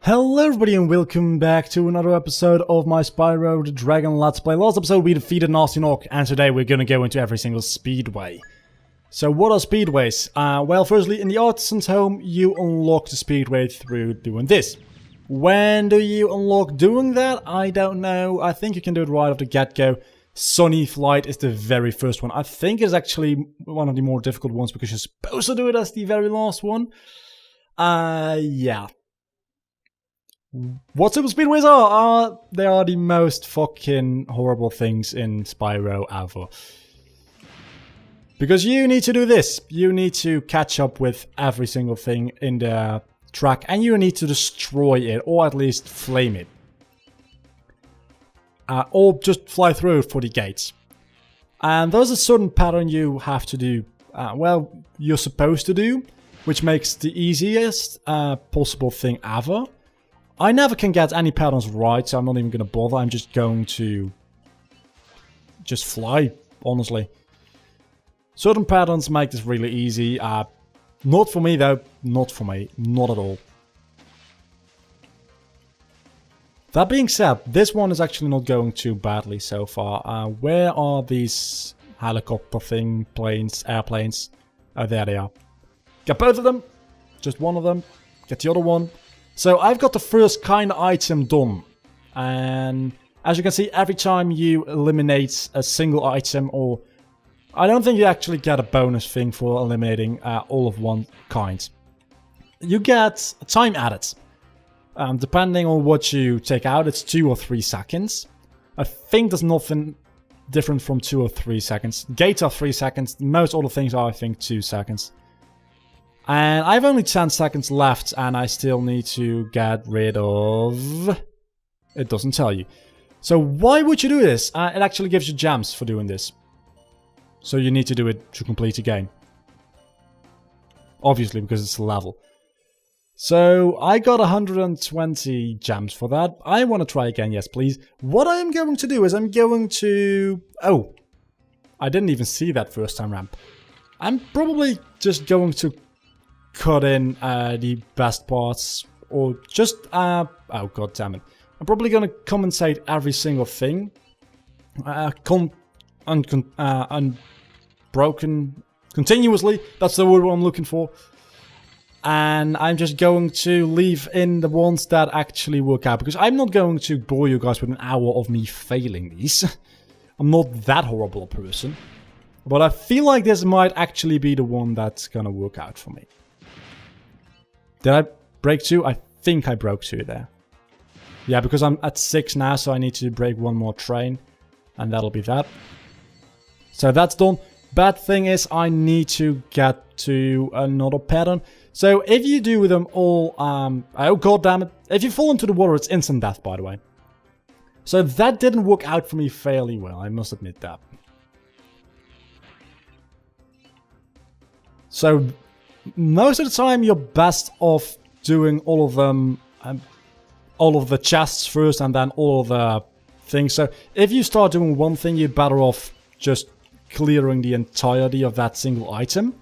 Hello everybody and welcome back to another episode of my Spyro the Dragon Let's Play. Last episode we defeated Nasty Knock and today we're gonna go into every single speedway. So what are speedways? Well, firstly, in the Artisan's Home you unlock the speedway through doing this. When do you unlock doing that? I don't know. I think you can do it right off the get-go. Sunny Flight is the very first one. I think it's actually one of the more difficult ones because you're supposed to do it as the very last one. Yeah. What super speedways are? They are the most fucking horrible things in Spyro ever. Because you need to do this. You need to catch up with every single thing in the track and you need to destroy it, or at least flame it. Or just fly through it for the gates. And there's a certain pattern you have to do, well, you're supposed to do, which makes the easiest possible thing ever. I never can get any patterns right, so I'm not even going to bother. I'm just going to just fly, honestly. Certain patterns make this really easy. Not for me, though. Not for me. Not at all. That being said, this one is actually not going too badly so far. Where are these helicopter thing, planes, airplanes? Oh, there they are. Get both of them. Just one of them. Get the other one. So I've got the first kind of item done, and as you can see, every time you eliminate a single item, or I don't think you actually get a bonus thing for eliminating all of one kind. You get time added. Depending on what you take out, it's 2 or 3 seconds. I think there's nothing different from 2 or 3 seconds. Gates are 3 seconds, most other things are I think 2 seconds. And I have only 10 seconds left and I still need to get rid of... It doesn't tell you. So why would you do this? It actually gives you gems for doing this. So you need to do it to complete the game. Obviously, because it's a level. So I got 120 gems for that. I want to try again, yes please. What I am going to do is I'm going to... Oh, I didn't even see that first time ramp. I'm probably just going to cut in the best parts, or just oh god damn it, I'm probably gonna compensate every single thing unbroken continuously, that's the word I'm looking for, and I'm just going to leave in the ones that actually work out, because I'm not going to bore you guys with an hour of me failing these. I'm not that horrible a person, but I feel like this might actually be the one that's gonna work out for me. Did I break 2? I think I broke 2 there. Yeah, because I'm at 6 now, so I need to break 1 more train. And that'll be that. So that's done. Bad thing is I need to get to another pattern. So if you do them all... oh god damn it. If you fall into the water, it's instant death, by the way. So that didn't work out for me fairly well, I must admit that. So... most of the time you're best off doing all of them, all of the chests first and then all of the things. So if you start doing one thing, you're better off just clearing the entirety of that single item.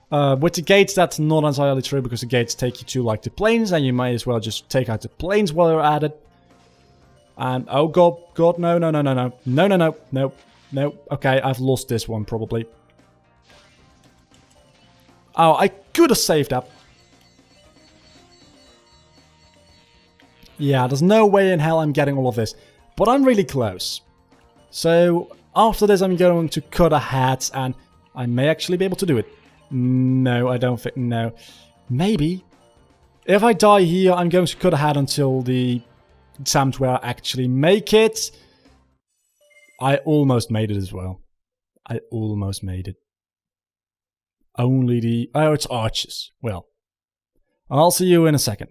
With the gates, that's not entirely true because the gates take you to like the planes and you might as well just take out the planes while you're at it. And oh god, no. Okay, I've lost this one probably. Oh, I could have saved up. Yeah, there's no way in hell I'm getting all of this. But I'm really close. So, after this I'm going to cut ahead and I may actually be able to do it. No, I don't think... no. Maybe. If I die here, I'm going to cut ahead until the attempt where I actually make it. I almost made it as well. I almost made it. Only the... oh, it's arches. Well, I'll see you in a second.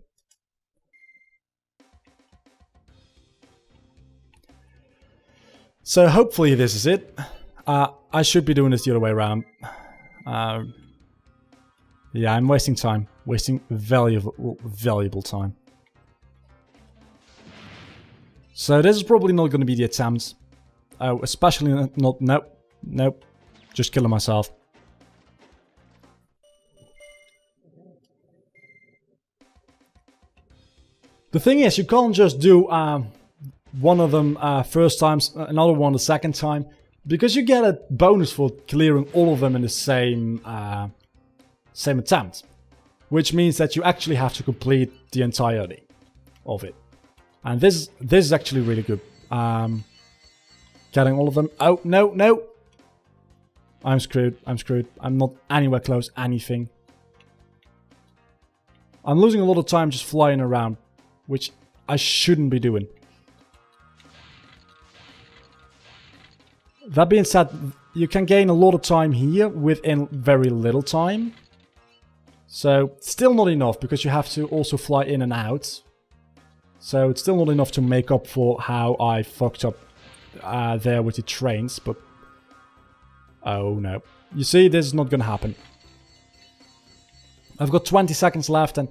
So hopefully this is it. I should be doing this the other way around. Yeah, I'm wasting time. Wasting valuable time. So this is probably not going to be the attempt. Oh, especially not... Nope. Just killing myself. The thing is, you can't just do one of them first time, another one the second time, because you get a bonus for clearing all of them in the same attempt, which means that you actually have to complete the entirety of it. And this is actually really good. Getting all of them. Oh, no. I'm screwed. I'm not anywhere close anything. I'm losing a lot of time just flying around, which I shouldn't be doing. That being said, you can gain a lot of time here within very little time. So, still not enough, because you have to also fly in and out. So, it's still not enough to make up for how I fucked up there with the trains, but... Oh no. You see, this is not gonna happen. I've got 20 seconds left, and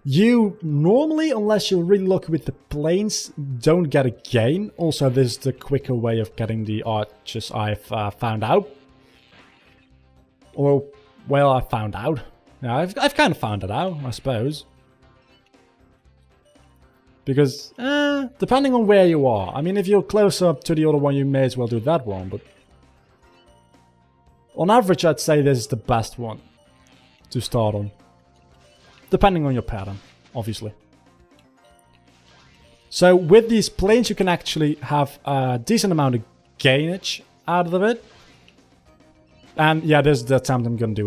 you normally, unless you're really lucky with the planes, don't get a gain. Also, this is the quicker way of getting the arches, I've found out. Or, well, I found out. Yeah, I've kind of found it out, I suppose. Because, depending on where you are. I mean, if you're closer to the other one, you may as well do that one, but... On average, I'd say this is the best one to start on. Depending on your pattern, obviously. So, with these planes, you can actually have a decent amount of gainage out of it. And, yeah, this is the attempt I'm gonna do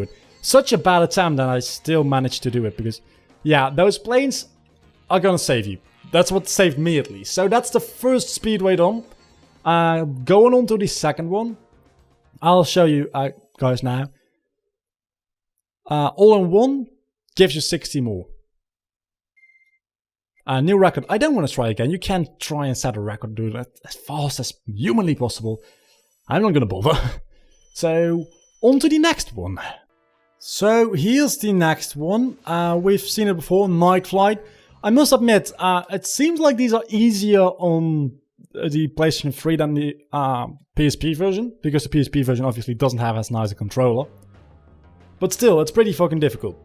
it. Such a bad attempt that I still managed to do it, because, yeah, those planes are gonna save you. That's what saved me, at least. So that's the first speedway done. Going on to the second one. I'll show you guys now. All in one gives you 60 more. New record. I don't want to try again. You can't try and set a record, do that as fast as humanly possible. I'm not gonna bother. So, on to the next one. So, here's the next one. We've seen it before, Night Flight. I must admit, it seems like these are easier on the PlayStation 3 than the PSP version, because the PSP version obviously doesn't have as nice a controller. But still, it's pretty fucking difficult.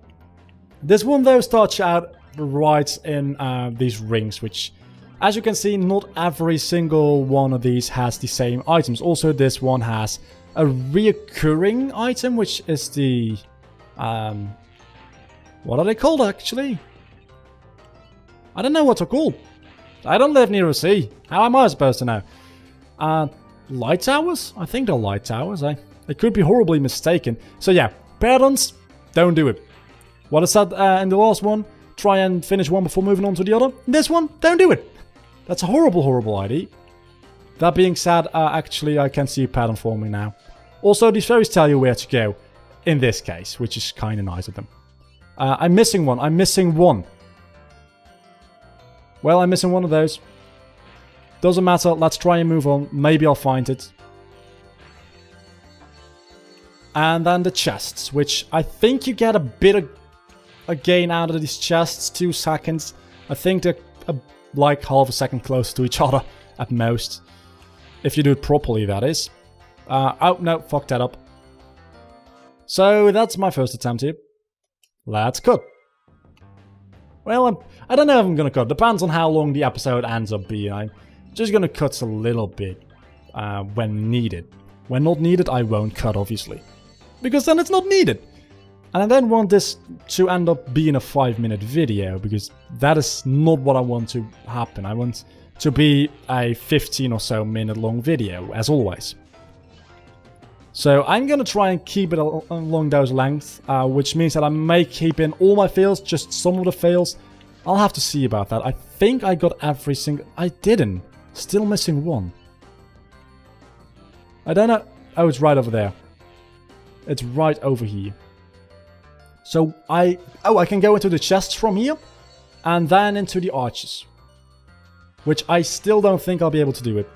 This one though starts out right in these rings, which, as you can see, not every single one of these has the same items. Also, this one has a reoccurring item, which is the... what are they called, actually? I don't know what they're called. I don't live near a sea. How am I supposed to know? Light towers? I think they're light towers. I could be horribly mistaken. So yeah, patterns, don't do it. What I said in the last one, try and finish one before moving on to the other. This one, don't do it. That's a horrible, horrible idea. That being said, actually I can see a pattern forming now. Also, these fairies tell you where to go, in this case, which is kind of nice of them. I'm missing one. Well, I'm missing one of those. Doesn't matter, let's try and move on. Maybe I'll find it. And then the chests, which I think you get a bit of a gain out of these chests. 2 seconds. I think they're like half a second closer to each other at most. If you do it properly, that is. Oh, no, fucked that up. So, that's my first attempt here. Let's cut. Well, I don't know if I'm gonna cut. Depends on how long the episode ends up being. I'm just gonna cut a little bit when needed. When not needed, I won't cut, obviously. Because then it's not needed. And I don't want this to end up being a 5-minute video, because that is not what I want to happen. I want to be a 15 or so minute long video, as always. So I'm gonna try and keep it along those lengths, which means that I may keep in all my fails, just some of the fails. I'll have to see about that. I think I got every single... I didn't. Still missing one. I don't know... Oh, it's right over there. It's right over here. So I can go into the chests from here, and then into the arches. Which I still don't think I'll be able to do it.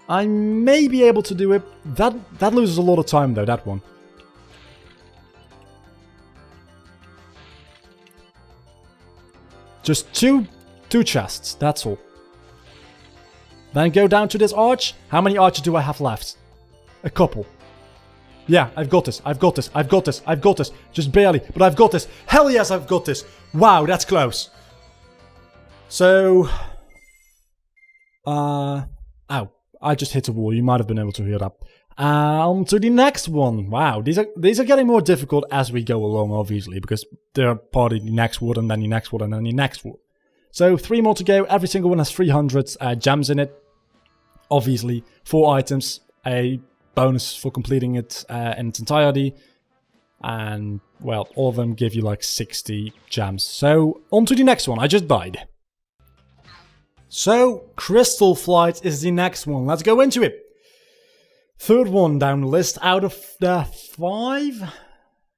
I may be able to do it. That loses a lot of time though, that one. Just two chests, that's all. Then go down to this arch. How many arches do I have left? A couple. Yeah, I've got this. I've got this. I've got this. I've got this. Just barely, but I've got this. Hell yes, I've got this. Wow, that's close. So, ow. I just hit a wall. You might have been able to hear that. On to the next one. Wow, these are getting more difficult as we go along, obviously, because they're part of the next wood, and then the next wood, and then the next wood. So 3 more to go. Every single one has 300 gems in it. Obviously, 4 items, a bonus for completing it in its entirety, and well, all of them give you like 60 gems. So on to the next one. I just died. So Crystal Flight is the next one. Let's go into it. Third one down the list out of the 5.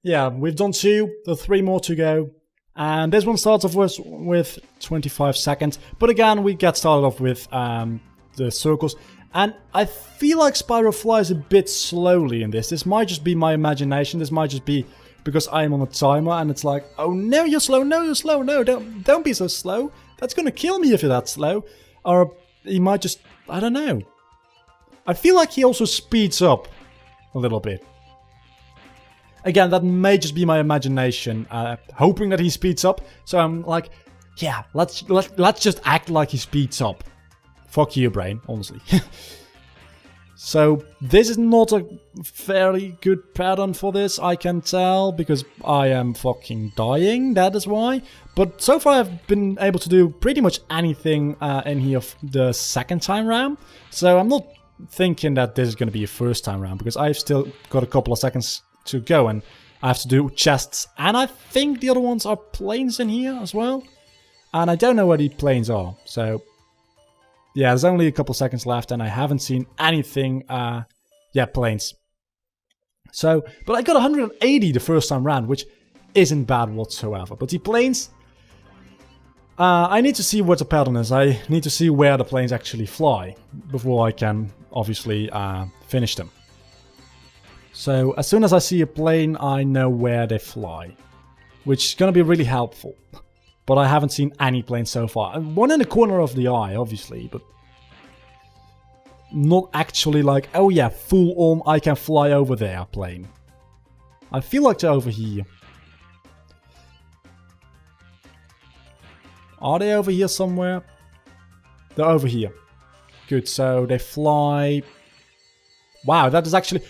Yeah, we've done 2. There are 3 more to go. And this one starts off with 25 seconds. But again, we get started off with the circles. And I feel like Spyro flies a bit slowly in this. This might just be my imagination. This might just be because I am on a timer and it's like, oh no, you're slow, no, you're slow, no, don't be so slow. That's gonna kill me if you're that slow. Or he might just, I don't know. I feel like he also speeds up a little bit. Again, that may just be my imagination, hoping that he speeds up. So I'm like, yeah, let's just act like he speeds up. Fuck you, brain, honestly. So this is not a very good pattern for this, I can tell, because I am fucking dying, that is why. But so far I've been able to do pretty much anything in here the second time round. So I'm not thinking that this is going to be a first time round, because I've still got a couple of seconds to go and I have to do chests. And I think the other ones are planes in here as well. And I don't know where the planes are, so... yeah, there's only a couple seconds left and I haven't seen anything, yeah, planes. So, but I got 180 the first time round, which isn't bad whatsoever. But the planes, I need to see what the pattern is. I need to see where the planes actually fly before I can, obviously, finish them. So, as soon as I see a plane, I know where they fly, which is going to be really helpful. But I haven't seen any planes so far. One in the corner of the eye, obviously, but not actually like, oh yeah, full on, I can fly over there plane. I feel like they're over here. Are they over here somewhere? They're over here. Good, so they fly... wow, that is actually...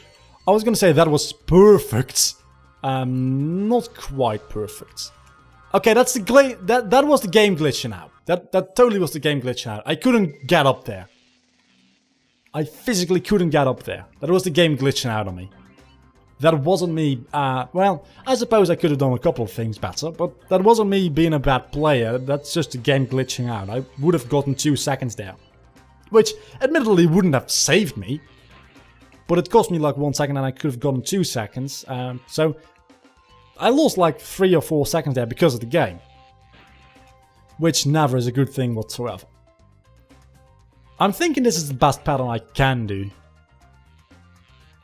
I was gonna say that was perfect. Not quite perfect. Okay, that's the that was the game glitching out. That totally was the game glitching out. I couldn't get up there. I physically couldn't get up there. That was the game glitching out on me. That wasn't me, well, I suppose I could have done a couple of things better, but that wasn't me being a bad player. That's just the game glitching out. I would have gotten 2 seconds there. Which, admittedly, wouldn't have saved me. But it cost me like 1 second and I could have gotten 2 seconds. So... I lost like 3 or 4 seconds there because of the game. Which never is a good thing whatsoever. I'm thinking this is the best pattern I can do.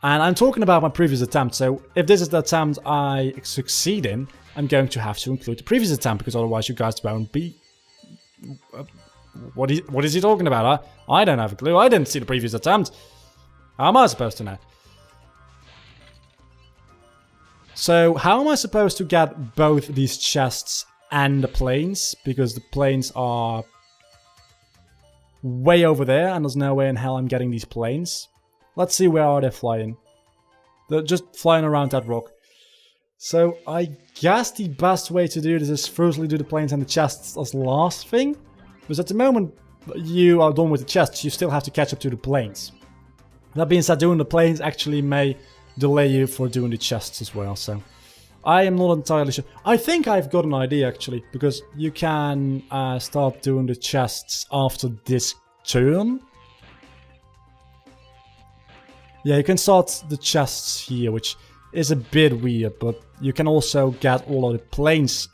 And I'm talking about my previous attempt, so if this is the attempt I succeed in, I'm going to have to include the previous attempt, because otherwise you guys won't be... What is he talking about? I don't have a clue, I didn't see the previous attempt. How am I supposed to know? So, how am I supposed to get both these chests and the planes? Because the planes are way over there, and there's no way in hell I'm getting these planes. Let's see, where are they flying? They're just flying around that rock. So, I guess the best way to do this is firstly do the planes and the chests as last thing. Because at the moment you are done with the chests, you still have to catch up to the planes. That being said, doing the planes actually may... delay you for doing the chests as well, so I am not entirely sure. I think I've got an idea actually, because you can start doing the chests after this turn. Yeah, you can start the chests here, which is a bit weird, but you can also get all of the planes.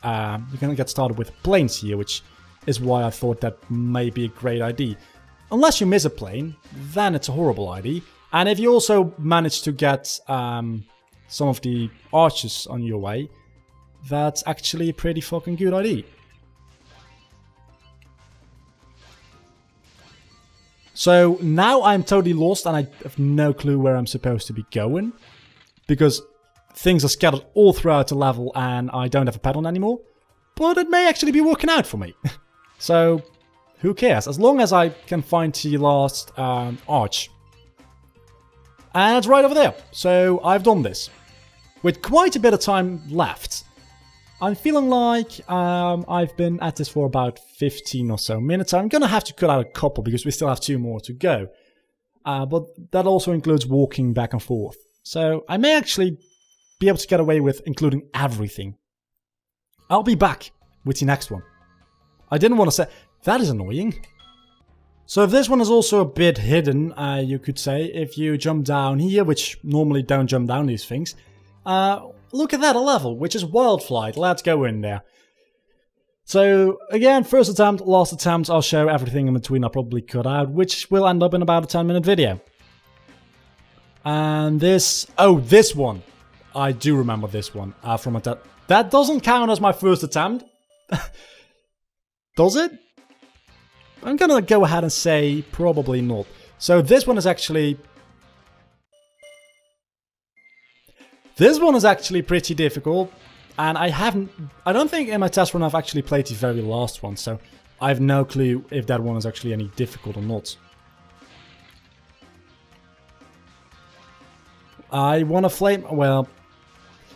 You can get started with planes here, which is why I thought that may be a great idea. Unless you miss a plane, then it's a horrible idea. And if you also manage to get some of the archers on your way, that's actually a pretty fucking good idea. So now I'm totally lost and I have no clue where I'm supposed to be going. because things are scattered all throughout the level and I don't have a pattern anymore. But it may actually be working out for me. So, who cares? As long as I can find the last arch. And it's right over there. So, I've done this. With quite a bit of time left. I'm feeling like I've been at this for about 15 or so minutes. I'm gonna have to cut out a couple because we still have 2 more to go. But that also includes walking back and forth. So I may actually be able to get away with including everything. I'll be back with the next one. I didn't want to say... That is annoying. So this one is also a bit hidden, you could say. If you jump down here, which normally don't jump down these things. Look at that, a level, which is Wild Flight. Let's go in there. So, again, first attempt, last attempt, I'll show everything in between I probably cut out, which will end up in about a 10-minute video. And this... Oh, this one. I do remember this one from a... That doesn't count as my first attempt. Does it? I'm gonna go ahead and say probably not. So this one is actually... This one is actually pretty difficult. And I don't think in my test run I've actually played the very last one, so I have no clue if that one is actually any difficult or not. I want to flame... Well,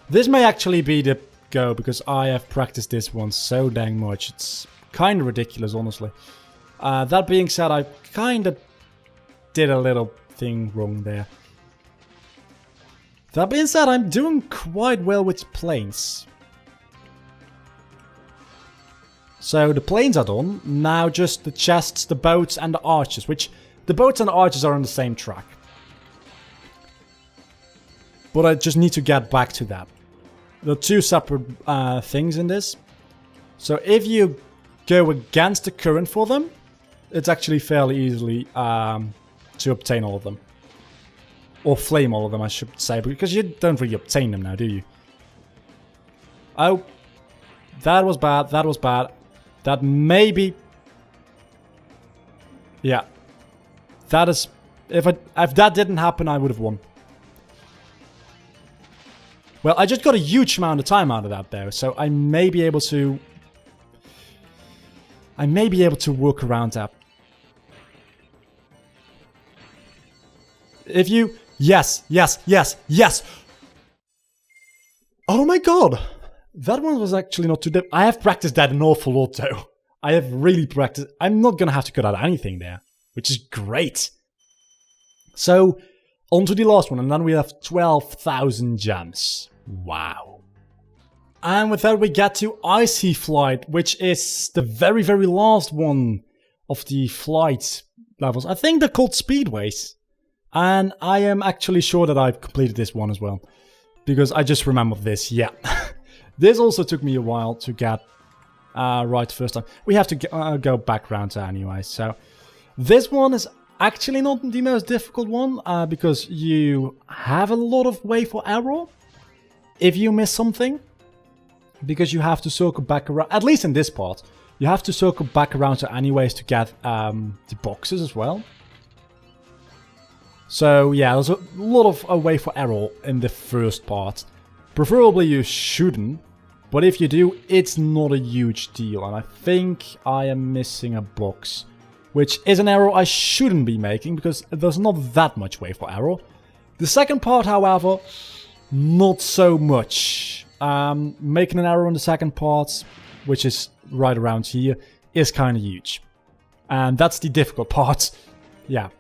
this may actually be the go, because I have practiced this one so dang much. It's kind of ridiculous, honestly. That being said, I kind of did a little thing wrong there. That being said, I'm doing quite well with planes. So the planes are done, now just the chests, the boats and the arches, which the boats and the arches are on the same track. But I just need to get back to that. There are 2 separate things in this. So if you go against the current for them, it's actually fairly easily to obtain all of them. Or flame all of them, I should say, because you don't really obtain them now, do you? Oh, that was bad, that was bad. That maybe... Yeah. That is... If that didn't happen, I would have won. Well, I just got a huge amount of time out of that there, so I may be able to... work around that. If you... Yes, yes, yes, yes! Oh my god! That one was actually not too deep. I have practiced that an awful lot though. I have really practiced. I'm not gonna have to cut out anything there, which is great. So, on to the last one, and then we have 12,000 gems. Wow. And with that we get to Icy Flight, which is the very, very last one of the flight levels. I think they're called Speedways. And I am actually sure that I've completed this one as well. Because I just remembered this, yeah. This also took me a while to get right the first time. We have to go back around to anyway, so... This one is actually not the most difficult one, because you have a lot of way for error if you miss something. Because you have to circle back around, at least in this part, you have to circle back around to anyways to get the boxes as well. So yeah, there's a lot of way for error in the first part. Preferably you shouldn't, but if you do, it's not a huge deal. And I think I am missing a box, which is an error I shouldn't be making because there's not that much way for error. The second part, however, not so much. Making an error in the second part, which is right around here, is kind of huge. And that's the difficult part. Yeah.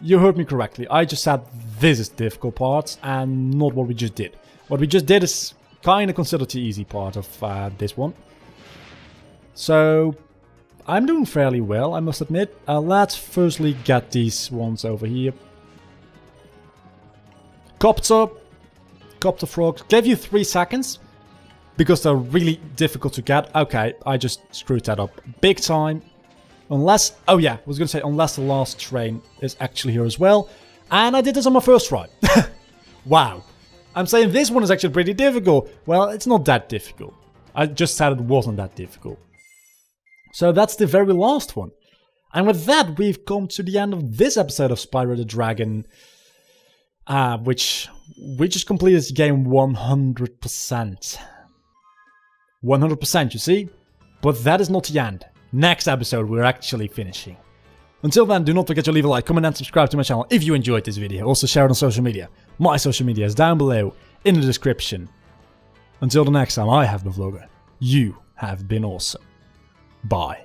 You heard me correctly. I just said this is the difficult part and not what we just did. What we just did is kind of considered the easy part of this one. So, I'm doing fairly well, I must admit. Let's firstly get these ones over here. Copter frogs. Gave you 3 seconds because they're really difficult to get. Okay, I just screwed that up big time. Unless, oh yeah, I was going to say, unless the last train is actually here as well. And I did this on my first try. Wow. I'm saying this one is actually pretty difficult. Well, it's not that difficult. I just said it wasn't that difficult. So that's the very last one. And with that, we've come to the end of this episode of Spyro the Dragon. which we just completed this game 100%. 100%, you see? But that is not the end. Next episode, we're actually finishing. Until then, do not forget to leave a like, comment, and subscribe to my channel if you enjoyed this video. Also, share it on social media. My social media is down below in the description. Until the next time, I have been Vlogger. You have been awesome. Bye.